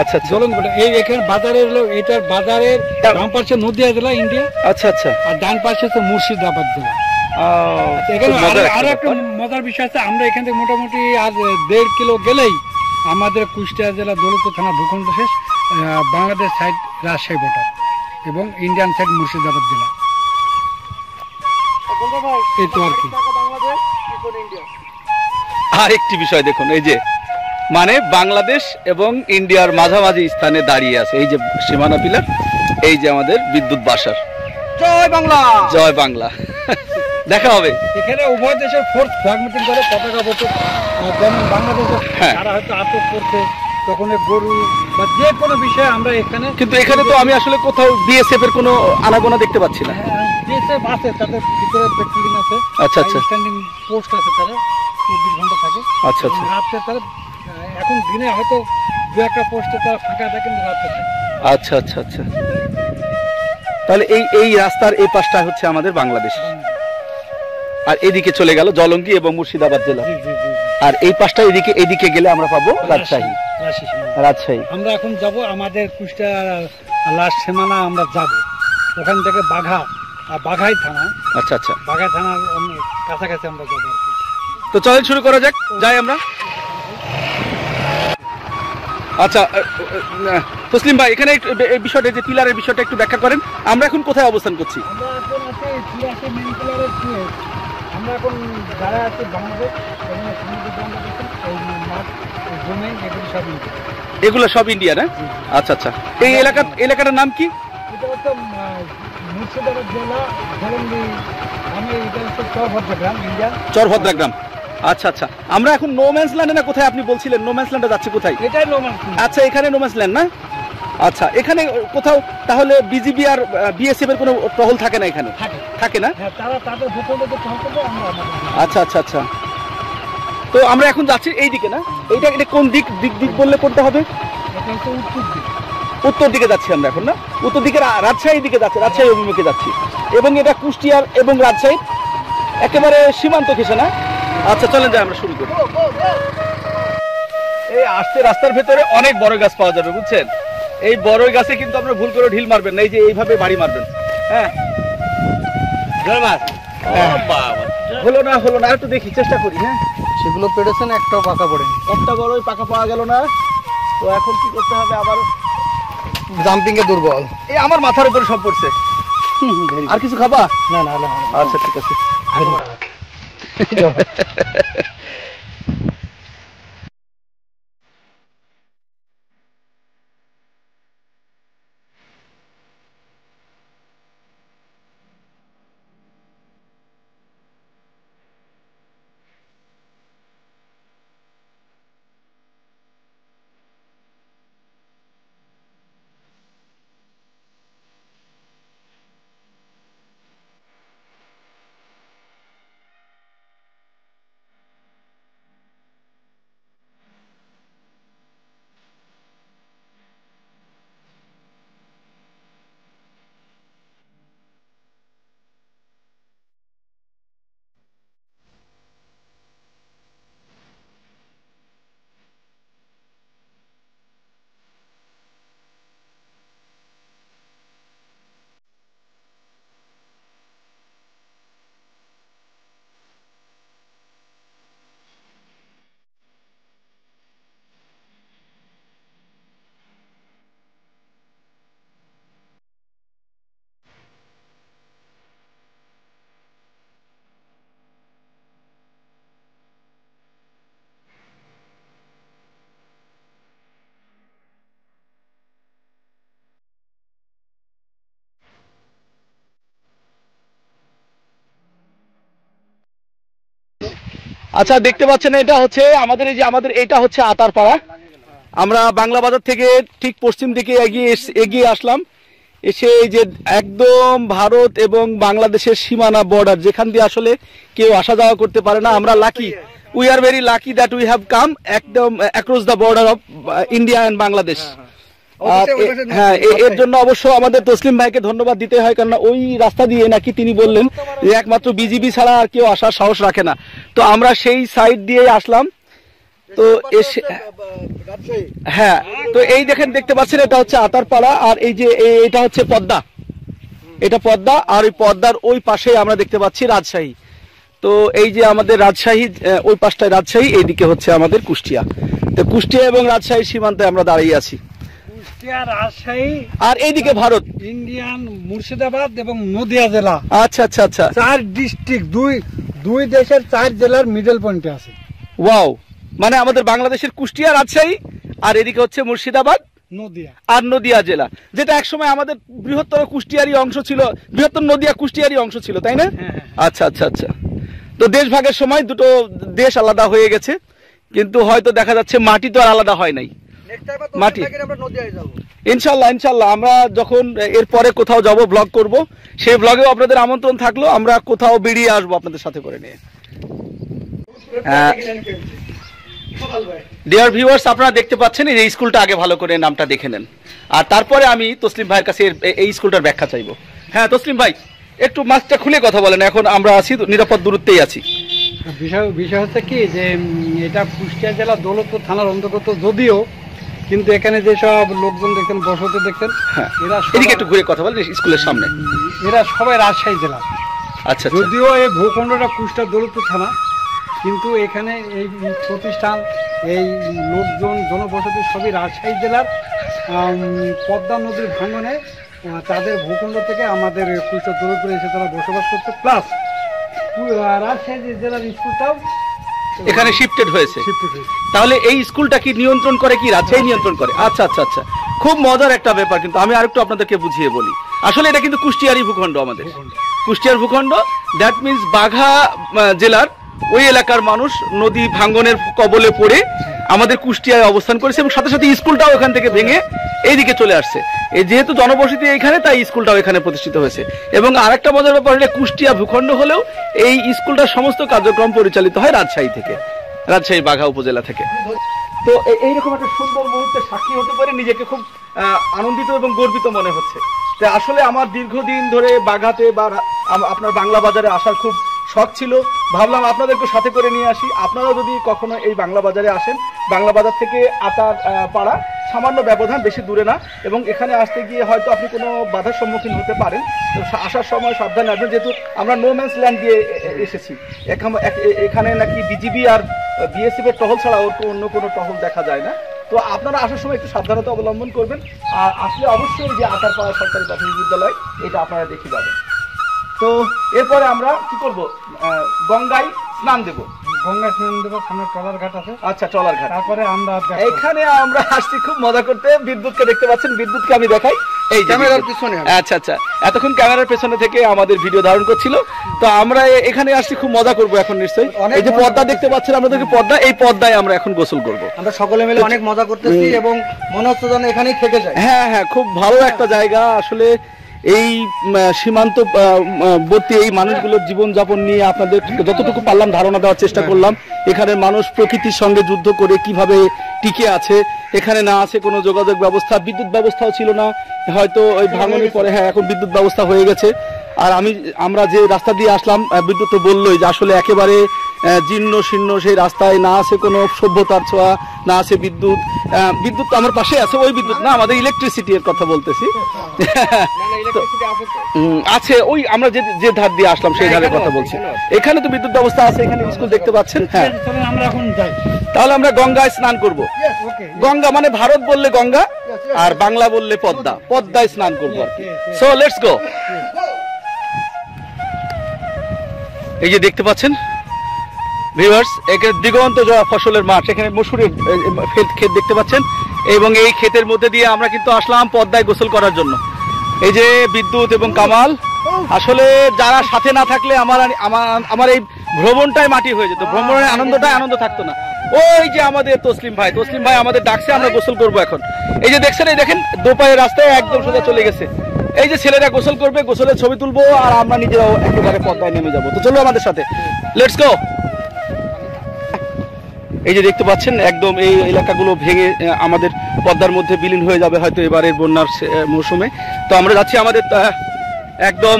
আচ্ছা আচ্ছা, জলঙ্গি বর্ডার এই এখানে বাজারের হলো, এটার বাজারের বাম পাশে নদিয়া জেলা ইন্ডিয়া। আচ্ছা আচ্ছা, আর ডান পাশে হচ্ছে মুর্শিদাবাদ জেলা। এখানে আরো একটা মজার বিষয় আছে, আমরা এখান থেকে মোটামুটি আর 1.5 কিলো গেলেই আমাদের কুষ্টিয়া জেলা দৌলতপুর থানা ভূখণ্ড শেষ, বাংলাদেশ সাইড রাজশাহী বর্ডার এবং ইন্ডিয়ান সাইড মুর্শিদাবাদ জেলা। এই তো আর কি। আর একটি বিষয় দেখুন, এই যে মানে বাংলাদেশ এবং ইন্ডিয়ার মাঝামাঝি স্থানে দাঁড়িয়ে আছে এই যে সীমানা পিলার, এই যে আমাদের বিদ্যুৎ বাসার। জয় বাংলা, জয় বাংলা। দেখা হবে এখানে উভয় দেশের ফোর্স ফ্ল্যাগ মিটিং করে পতাকা বছর, যেমন বাংলাদেশের তারা হয়তো আটক করছে তখন গরু বা যে কোনো বিষয়ে আমরা এখানে, কিন্তু এখানে তো আমি আসলে কোথাও বিএসএফ এর কোনো আনাগোনা দেখতে পাচ্ছি না। বিএসএফ আছে, তাদের ভিতরে পেট্রোলিং আছে। আচ্ছা আচ্ছা, স্ট্যান্ডিং পোস্ট আছে, তারা 24 ঘন্টা থাকে। আচ্ছা আচ্ছা, রাত্রে তারা এখন দিনে হয়তো 2-1টা পোস্টে তারা ফাঁকা থাকে, কিন্তু রাত্রে থাকে। আচ্ছা আচ্ছা আচ্ছা, তাহলে এই রাস্তার এই পাশটা হচ্ছে আমাদের বাংলাদেশ, আর এদিকে চলে গেল জলঙ্গি এবং মুর্শিদাবাদ জেলা, আর এই পাশটা এদিকে গেলে আমরা পাবো রাজশাহী। রাজশাহী আমরা এখন যাব, আমাদের কুষ্টিয়া লাস্ট সীমানা আমরা যাব, ওখান থেকে বাঘাই থানা। আচ্ছা আচ্ছা, বাঘাই থানার কাছাকাছি আমরা যাবো। তো চলেন শুরু করা যাক, যাই আমরা। আচ্ছা তসলিম ভাই, এখানে এই বিষয়টা, যে পিলারের বিষয়টা একটু ব্যাখ্যা করেন। আমরা এখন কোথায় অবস্থান করছি? আমরা এখন আছি চুরাশি মেন পিলারের চুয়ে। আমরা এখন যারা আছে বাংলাদেশ এবং এগুলো সব ইন্ডিয়া না? আচ্ছা আচ্ছা, এই এলাকাটার নাম কি? এটা হচ্ছে মুর্শিদাবাদ জেলা জলঙ্গি, এটা হচ্ছে চরভদ্রগ্রাম, ইন্ডিয়া চরভদ্রগ্রাম। আচ্ছা আচ্ছা, আমরা এখন নোম্যান্স ল্যান্ডে না কোথায়? আপনি বলছিলেন নোম্যান্স ল্যান্ডে যাচ্ছি, কোথায়? এটাই নোম্যান্স। আচ্ছা, এখানে নোম্যান্স ল্যান্ড না? আচ্ছা, এখানে কোথাও তাহলে বিজিবি আর বিএসএফ এর কোনো টহল থাকে না এখানে? থাকে না? তারা তাদের ভূখণ্ডে টহল করবে, আমরা। আচ্ছা আচ্ছা আচ্ছা, তো আমরা এখন যাচ্ছি এই দিকে না? এটা কোন দিক বললে করতে হবে? এটা হচ্ছে উত্তর দিক। উত্তর দিকে যাচ্ছি আমরা এখন না? উত্তর দিকে রাজশাহী দিকে যাচ্ছি, রাজশাহী অভিমুখে যাচ্ছি, এবং এটা কুষ্টিয়ার এবং রাজশাহী একেবারে সীমান্ত ঘেঁষে না? আচ্ছা চলেন যাই, আমরা শুরু করি। এই আসতে রাস্তার ভেতরে অনেক বড় গাছ পাওয়া যাবে, বুঝছেন? এই বড় গাছে কিন্তু আপনারা ভুল করে ঢিল মারবেন না, এই যে এইভাবে বাড়ি মারবেন। হ্যাঁ, হলো না, একটু দেখি, চেষ্টা করি। হ্যাঁ, সেগুলো পেরেছেন, একটাও পাকা পড়েনি, একটা বড়ই পাকা পাওয়া গেল না। তো এখন কি করতে হবে? আবার জাম্পিং এ দুর্বল। এই আমার মাথার উপরে সব পড়ছে। আর কিছু খাবা? না, আচ্ছা ঠিক আছে। আচ্ছা, দেখতে পাচ্ছেন এটা হচ্ছে আমাদের এটা হচ্ছে আতারপাড়া। আমরা বাংলা বাজার থেকে ঠিক পশ্চিম দিকে এগিয়ে আসলাম। এসে এই যে একদম ভারত এবং বাংলাদেশের সীমানা বর্ডার, যেখান দিয়ে আসলে কেউ আসা যাওয়া করতে পারে না। আমরা lucky, we are very lucky that we have come একদম across the border of India and Bangladesh. হ্যাঁ, এর জন্য অবশ্য আমাদের তসলিম ভাইকে ধন্যবাদ দিতে হয়, কারণ ওই রাস্তা দিয়ে নাকি তিনি বললেন যে একমাত্র বিজিবি ছাড়া আর কেউ আসার সাহস রাখে না। তো আমরা সেই সাইড দিয়ে আসলাম। তো এসে হ্যাঁ, তো এই দেখেন, দেখতে পাচ্ছেন এটা হচ্ছে আতারপাড়া, আর এই যে এটা হচ্ছে পদ্মা, এটা পদ্মা, আর ওই পদ্মার ওই পাশে আমরা দেখতে পাচ্ছি রাজশাহী। তো এই যে আমাদের রাজশাহী, ওই পাশটায় রাজশাহী, এইদিকে হচ্ছে আমাদের কুষ্টিয়া। তো কুষ্টিয়া এবং রাজশাহীর সীমান্তে আমরা দাঁড়িয়ে আছি, রাজশাহী আর এইদিকে ভারত, ইন্ডিয়ান মুর্শিদাবাদ এবং নদিয়া জেলা। আচ্ছা আচ্ছা আচ্ছা, 4 ডিস্ট্রিক্ট, দুই দেশের 4 জেলার মিডল পয়েন্টে আছে। ওয়াও, মানে আমাদের বাংলাদেশের কুষ্টিয়া, রাজশাহী, আর এদিকে হচ্ছে মুর্শিদাবাদ, নদিয়া আর নদিয়া জেলা, যেটা একসময় আমাদের বৃহত্তর কুষ্টিয়ারই অংশ ছিল, বৃহত্তর নদিয়া কুষ্টিয়ারই অংশ ছিল, তাই না? আচ্ছা আচ্ছা আচ্ছা। তো দেশ ভাগের সময় দুটো দেশ আলাদা হয়ে গেছে, কিন্তু হয়তো দেখা যাচ্ছে মাটি তো আর আলাদা হয় নাই। মাটি ইনশাল্লাহ, ইনশাল্লাহ আমরা যখন এরপরে কোথাও যাব, ব্লগ করব, সেই ব্লগেও আপনাদের আমন্ত্রণ থাকলো, আমরা কোথাও বেরিয়ে আসবো আপনাদের সাথে করে নিয়ে। ডিয়ার ভিউয়ার্স, আপনারা দেখতে পাচ্ছেন এই স্কুলটা, আগে ভালো করে নামটা দেখে নেন, আর তারপরে আমি তসলিম ভাইয়ের কাছে এই স্কুলটার ব্যাখ্যা চাইবো। হ্যাঁ তসলিম ভাই, একটু মাস্কটা খুলে কথা বলেন, এখন আমরা আছি নিরাপদ দূরত্বেই আছি। বিষয় হচ্ছে কি, যে এটা কুষ্টিয়া জেলা দৌলতপুর থানার অন্তর্গত, যদিও কিন্তু এখানে যেসব লোকজন দেখছেন, বসতি দেখছেন, এরা এদিকে একটু ঘুরে কথা বলেন, স্কুলের সামনে, এরা সবাই রাজশাহী জেলা। আচ্ছা, যদিও এই ভূখণ্ডটা কুষ্টিয়া দৌলতপুর থানা, কিন্তু এখানে এই প্রতিষ্ঠান, এই লোকজন, জনবসতি সবই রাজশাহী জেলার। পদ্মা নদীর ভাঙনে তাদের ভূখণ্ড থেকে আমাদের কুষ্টিয়া দৌলতপুরে এসে তারা বসবাস করছে, প্লাস রাজশাহী জেলার স্কুলটাও এখানে শিফটেড হয়েছে। তাহলে এই স্কুলটা কি নিয়ন্ত্রণ করে, কি রাজশাহী নিয়ন্ত্রণ করে? আচ্ছা আচ্ছা আচ্ছা, খুব মজার একটা ব্যাপার। কিন্তু আমি আরেকটু আপনাদেরকে বুঝিয়ে বলি, আসলে এটা কিন্তু কুষ্টিয়ারই ভূখণ্ড, আমাদের কুষ্টিয়ার ভূখণ্ড। দ্যাট মিনস বাঘা জেলার ওই এলাকার মানুষ নদী ভাঙ্গনের কবলে পড়ে আমাদের কুষ্টিয়ায় অবস্থান করেছে, এবং সাথে সাথে স্কুলটাও এখান থেকে ভেঙে এইদিকে চলে আসছে। এই যেহেতু জনবসতি এখানে, তাই স্কুলটাও এখানে প্রতিষ্ঠিত হয়েছে। এবং আরেকটা মজার ব্যাপার হলে, কুষ্টিয়া ভূখণ্ড হলেও এই স্কুলটার সমস্ত কার্যক্রম পরিচালিত হয় রাজশাহী থেকে, রাজশাহী বাঘা উপজেলা থেকে। তো এইরকম একটা সুন্দর মুহূর্তে সাক্ষী হতে পারে নিজেকে খুব আনন্দিত এবং গর্বিত মনে হচ্ছে। আসলে আমার দীর্ঘদিন ধরে বাঘাতে বা আপনার বাংলা বাজারে আসার খুব শখ ছিল, ভাবলাম আপনাদেরকে সাথে করে নিয়ে আসি। আপনারাও যদি কখনো এই বাংলা বাজারে আসেন, বাংলা বাজার থেকে আতার পাড়া সামান্য ব্যবধান, বেশি দূরে না, এবং এখানে আসতে গিয়ে হয়তো আপনি কোনো বাধার সম্মুখীন হতে পারেন। আসার সময় সাবধানে আসবেন, যেহেতু আমরা নো ম্যান্স ল্যান্ড দিয়ে এসেছি। এখানে নাকি বিজিবি আর বিএসএফ এর টহল ছাড়া অন্য কোনো টহল দেখা যায় না। তো আপনারা আসার সময় একটু সাবধানতা অবলম্বন করবেন, আর আসলে অবশ্যই যে আতারপাড়া সরকারি প্রাথমিক বিদ্যালয়, এটা আপনারা দেখে যাবেন। তো এরপরে আমরা কি করব, গঙ্গায় স্নান দেব। গঙ্গায় স্নান দেবো, সামনে ট্রলার ঘাট আছে। আচ্ছা, ট্রলার ঘাট। তারপরে আমরা এখানে আমরা আসছি খুব মজা করতে। বিদ্যুৎকে দেখতে পাচ্ছেন, বিদ্যুৎকে আমি দেখাই, এই ক্যামেরার পিছনে। আচ্ছা আচ্ছা, এতক্ষণ ক্যামেরার পেছনে থেকে আমাদের ভিডিও ধারণ করছিল। তো আমরা এখানে আসছি খুব মজা করব এখন নিশ্চয়ই। এই যে পদ্মা দেখতে পাচ্ছেন আপনাদেরকে, পদ্মা, এই পদ্মায় আমরা এখন গোসল করব। আমরা সকলে মিলে অনেক মজা করতেছি এবং মনে হচ্ছে যেন এখানেই থেকে যায়। হ্যাঁ হ্যাঁ, খুব ভালো একটা জায়গা আসলে। এই সীমান্তবর্তী এই মানুষগুলোর জীবনযাপন নিয়ে আপনাদের যতটুকু পারলাম ধারণা দেওয়ার চেষ্টা করলাম। এখানে মানুষ প্রকৃতির সঙ্গে যুদ্ধ করে কিভাবে টিকে আছে। এখানে না আছে কোনো যোগাযোগ ব্যবস্থা, বিদ্যুৎ ব্যবস্থাও ছিল না, হয়তো ওই ভাঙনের পরে হ্যাঁ এখন বিদ্যুৎ ব্যবস্থা হয়ে গেছে। আর আমরা যে রাস্তা দিয়ে আসলাম, বিদ্যুৎ তো বললোই যে আসলে একেবারে জীর্ণ শীর্ণ সেই রাস্তায়, না আছে কোনো সভ্যতার ছোঁয়া, না আছে বিদ্যুৎ। বিদ্যুৎ তো আমার পাশে আছে, ওই বিদ্যুৎ না, আমাদের ইলেকট্রিসিটি এর কথা বলতেছি। আছে ওই আমরা যে ধার দিয়ে আসলাম সেই ধারের কথা বলছি। এখানে তো বিদ্যুৎ ব্যবস্থা আছে, এখানে স্কুল দেখতে পাচ্ছেন। হ্যাঁ, আমরা এখন যাই। তাহলে আমরা গঙ্গায় স্নান করব। গঙ্গা মানে ভারত বললে গঙ্গা, আর বাংলা বললে পদ্মা, পদ্মায় স্নান করবো। So let's go. এই যে দেখতে পাচ্ছেন ভিউয়ার্স, এখানে দিগন্ত জোড়া ফসলের মাঠ, এখানে মসুরের ক্ষেত দেখতে পাচ্ছেন, এবং এই ক্ষেতের মধ্যে দিয়ে আমরা কিন্তু আসলাম পদ্মায় গোসল করার জন্য। এই যে বিদ্যুৎ এবং কামাল, আসলে যারা সাথে না থাকলে আমার এই ভ্রমণটাই মাটি হয়ে যেত, ভ্রমণের আনন্দটাই আনন্দ থাকতো না। ওই যে আমাদের তসলিম ভাই আমাদের ডাকছে, আমরা গোসল করবো এখন। এই যে দেখছেন, এই দেখেন দোপায়ের রাস্তায় একদম সোজা চলে গেছে। এই যে ছেলেরা গোসল করবে, গোসলের ছবি তুলবো আর আমরা নিজেরাও একেবারে পদ্মায় নেমে যাবো। তো চলো আমাদের সাথে, লেটস গো। এই যে দেখতে পাচ্ছেন একদম এই এলাকাগুলো ভেঙে আমাদের পদ্মার মধ্যে বিলীন হয়ে যাবে হয়তো এবারের বন্যার মৌসুমে। তো আমরা যাচ্ছি আমাদের একদম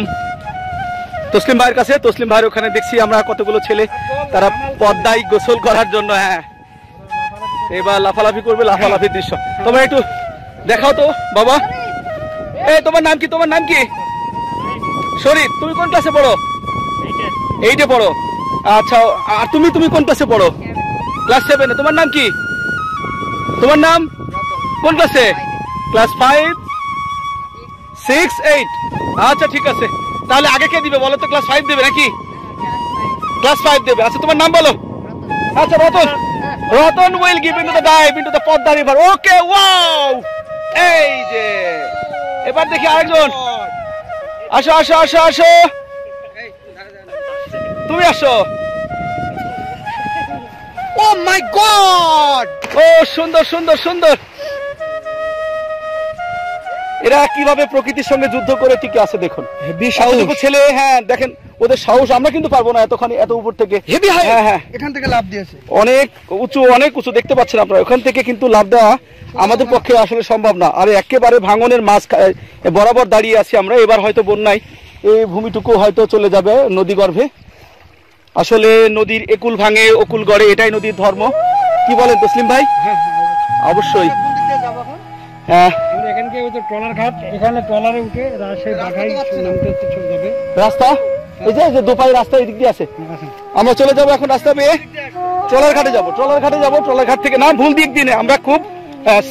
তসলিম ভাইয়ের কাছে। তসলিম ভাইয়ের ওখানে দেখছি আমরা কতগুলো ছেলে তারা পদ্মায় গোসল করার জন্য, হ্যাঁ এবার লাফালাফি করবে, লাফালাফির দৃশ্য তোমরা একটু দেখাও তো বাবা। এই তোমার নাম কি? তোমার নাম কি? শরীফ। তুমি কোন ক্লাসে পড়ো? 8-এ পড়ো। আচ্ছা, আর তুমি তুমি কোন ক্লাসে পড়ো? ক্লাস 7-এ। তোমার নাম কি? তোমার নাম? কোন ক্লাসে? ক্লাস 5, 6, 8। আচ্ছা ঠিক আছে, তাহলে আগে কে দিবে বলো তো? ক্লাস 5 দেবে নাকি? ক্লাস 5 দেবে। আচ্ছা তোমার নাম বলো। আচ্ছা Ratan. Ratan will give into the dive into the Padma river. Okay, wow. এই যে এবার দেখি আরেকজন। আসো আসো আসো আসো, তুমি আসো। ও মাই গড! ও সুন্দর সুন্দর সুন্দর। এরা কিভাবে প্রকৃতির সঙ্গে যুদ্ধ করে টিকে আছে দেখুন। এতটুকু ছেলে, হ্যাঁ দেখেন ওদের সাহস। আমরা কিন্তু পারবো না এতখানি, এত উপর থেকে। Heavy high. হ্যাঁ হ্যাঁ, এখান থেকে লাফ দিয়েছে। অনেক উঁচু, অনেক উঁচু দেখতে পাচ্ছেন আপনারা। ওখান থেকে কিন্তু লাফ দেওয়া আমাদের পক্ষে আসলে সম্ভব না। আর একেবারে ভাঙনের মাছ বরাবর দাঁড়িয়ে আছি আমরা। এবার হয়তো বন্যায় এই ভূমিটুকু হয়তো চলে যাবে নদী গর্ভে। আসলে নদীর একুল ভাঙে অকুল গড়ে, এটাই নদীর ধর্ম। কি বলেন তসলিম ভাই? অবশ্যই। হ্যাঁ, এখানকে ওই তো ট্রলার ঘাট, এখানে ট্রলারে উঠে রাজশাহী বাঘাই নামতে চলে যাবে রাস্তা। এই যে দোপাই রাস্তা এদিক দিয়ে আছে। আমরা চলে যাবো এখন রাস্তা পেয়ে ট্রলার ঘাটে যাবো। ট্রলার ঘাটে যাবো। ট্রলার ঘাট থেকে না, ভুল দিক দিয়ে আমরা খুব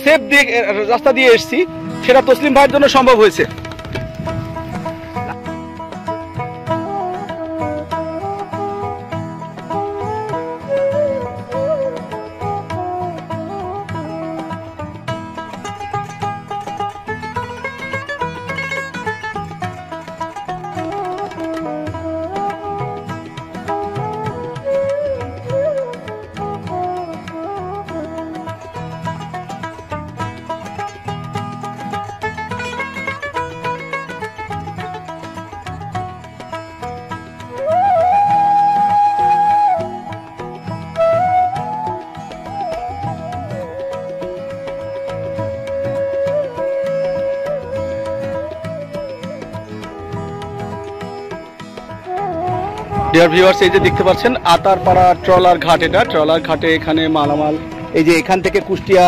সেফ দিক রাস্তা দিয়ে এসেছি। সেটা তসলিম ভাইয়ের জন্য সম্ভব হয়েছে। ডিয়ার ভিউয়ার্স, এই যে দেখতে পাচ্ছেন আতারপাড়া ট্রলার ঘাট। এটা ট্রলার ঘাটে এখানে মালামাল, এই যে এখান থেকে কুষ্টিয়া,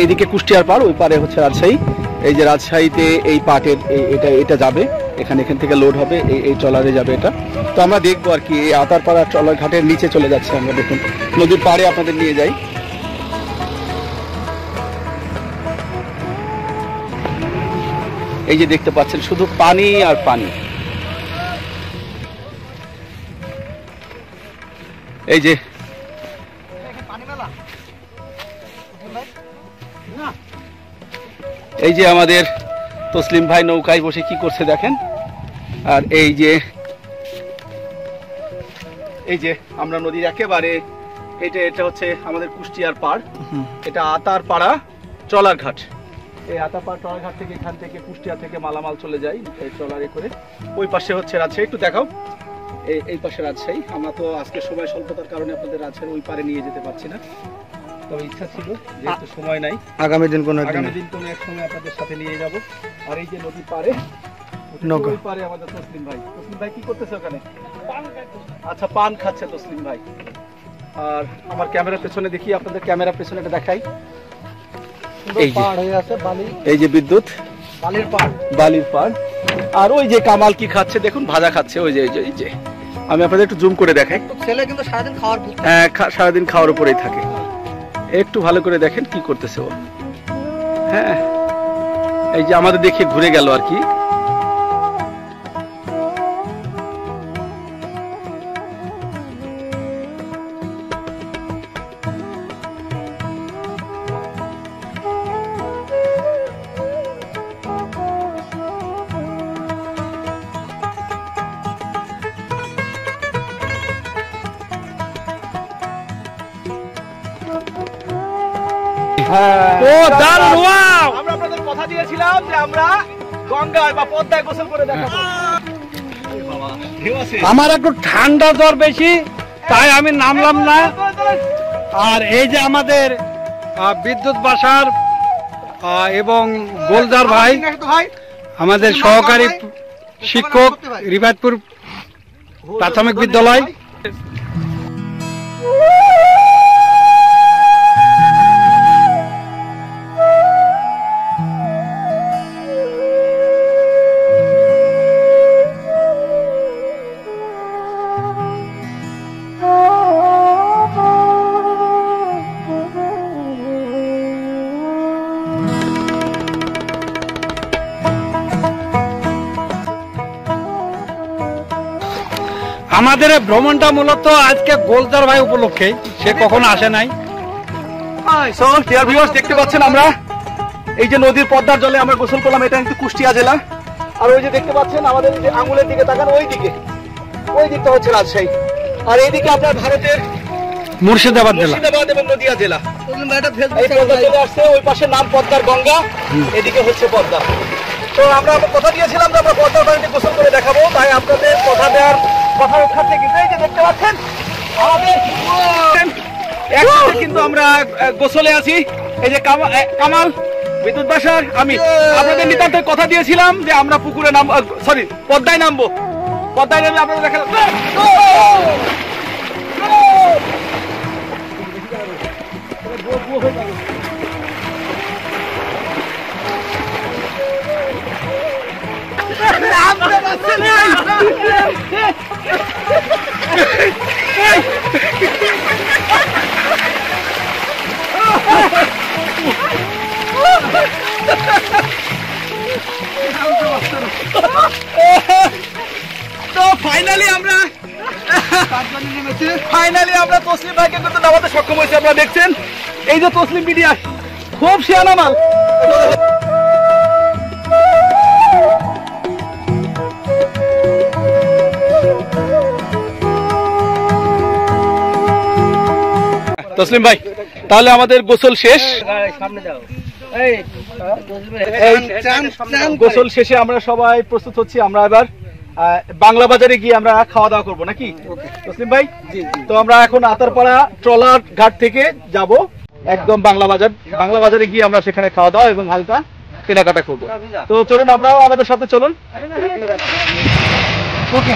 এইদিকে কুষ্টিয়ার পার, ওই পারে হচ্ছে রাজশাহী। এই যে রাজশাহীতে এই পাটের এটা যাবে এখান থেকে লোড হবে, এই ট্রলারে যাবে এটা। তো আমরা দেখবো আর কি, এই আতারপাড়া ট্রলার ঘাটের নিচে চলে যাচ্ছে আমরা। দেখুন নদীর পাড়ে আপনাদের নিয়ে যাই। এই যে দেখতে পাচ্ছেন শুধু পানি আর পানি। এই যে আমাদের তসলিম ভাই নৌকায় বসে কি করছে দেখেন। আর এই যে আমরা নদীর একেবারে, এটা হচ্ছে আমাদের কুষ্টিয়ার পাড়। এটা আতারপাড়া ট্রলার ঘাট। এই আতারপাড়া ট্রলার ঘাট থেকে, এখান থেকে কুষ্টিয়া থেকে মালামাল চলে যায় এই ট্রলারে করে। ওই পাশে হচ্ছে রাজশাহী, একটু দেখাও। এই পাশে রাজশাহী। আমরা তো আজকে সময় স্বল্পতার কারণে আপনাদের রাজশাহীর ওই পারে নিয়ে যেতে পারছি না, তবে ইচ্ছা ছিল, যেহেতু সময় নাই, আগামী দিন কোনো এক সময় আপনাদের সাথে নিয়ে যাব। আর এই যে নদীর পারে, ওই পারে আমাদের তসলিম ভাই। তসলিম ভাই কি করতেছে ওখানে? আচ্ছা, পান খাচ্ছে তসলিম ভাই। আর আমার ক্যামেরার পেছনে দেখি, আপনাদের ক্যামেরার পেছনে এটা দেখাই। এই যে বিদ্যুৎ, বালির পাড়। আর ওই যে কামাল কি খাচ্ছে দেখুন, ভাজা খাচ্ছে। ওই যে আমি আপনাদের একটু জুম করে দেখাই। ছেলে কিন্তু সারাদিন খাওয়ার, হ্যাঁ সারাদিন খাওয়ার উপরেই থাকে। একটু ভালো করে দেখেন কি করতেছে ও। হ্যাঁ, এই যে আমাদের দেখে ঘুরে গেল আর কি। আমরা আপনাদের কথা দিয়েছিলাম যে আমরা গঙ্গায় বা পদ্মায় গোসল করে দেখাবো। আমার একটু ঠান্ডা জ্বর বেশি, তাই আমি নামলাম না। আর এই যে আমাদের বিদ্যুৎ বাসার এবং গোলদার ভাই, আমাদের সহকারী শিক্ষক, রিবাদপুর প্রাথমিক বিদ্যালয়। আমাদের এই ভ্রমণটা মূলত আজকে গোলদার ভাই উপলক্ষে, সে কখনো আসে নাই। সো ডিয়ার ভিউয়ার্স, দেখতে পাচ্ছেন আমরা এই যে নদীর পদ্মার জলে আমরা গোসল করলাম। এটা কিন্তু কুষ্টিয়া জেলা। আর ওই যে দেখতে পাচ্ছেন আমাদের যে আঙুলের দিকে তাকান, ওই দিকটা হচ্ছে রাজশাহী, আর এইদিকে আপনার ভারতের মুর্শিদাবাদ জেলা, মুর্শিদাবাদ এবং নদিয়া জেলা। এই পদ্মা চলে আসছে, ওই পাশে নাম পদ্মার গঙ্গা, এদিকে হচ্ছে পদ্মা। তো আমরা কথা দিয়েছিলাম যে আমরা পদ্মার পানিতে গোসল করে দেখাবো, তাই আপনাদের কথা দেওয়ার কথা রক্ষার্থে কিন্তু এই যে দেখতে পাচ্ছেন আমাদের একসাথে কিন্তু আমরা গোসলে আছি। এই যে কামাল, বিদ্যুৎ বাসার, আমি আপনাদের নিতান্ত কথা দিয়েছিলাম যে আমরা পুকুরে নামবো, সরি পদ্মায় নামবো। পদ্মায় নামে আপনাদের দেখালাম। তো ফাইনালি আমরা তসলিম ভাইকে কিন্তু নামাতে সক্ষম হয়েছে। আপনারা দেখছেন এই যে তসলিম মিডিয়া, খুব শিয়ানা মাল। তসলিম ভাই, তাহলে আমাদের গোসল শেষ। গোসল শেষে আমরা সবাই প্রস্তুত হচ্ছি। আমরা এবার বাংলা বাজারে গিয়ে আমরা খাওয়া দাওয়া করবো নাকি তসলিম ভাই? তো আমরা এখন আতারপাড়া ট্রলার ঘাট থেকে যাব একদম বাংলা বাজারে গিয়ে আমরা সেখানে খাওয়া দাওয়া এবং হালকা কেনাকাটা করবো। তো চলুন, আমরাও আমাদের সাথে চলুন। ওকে,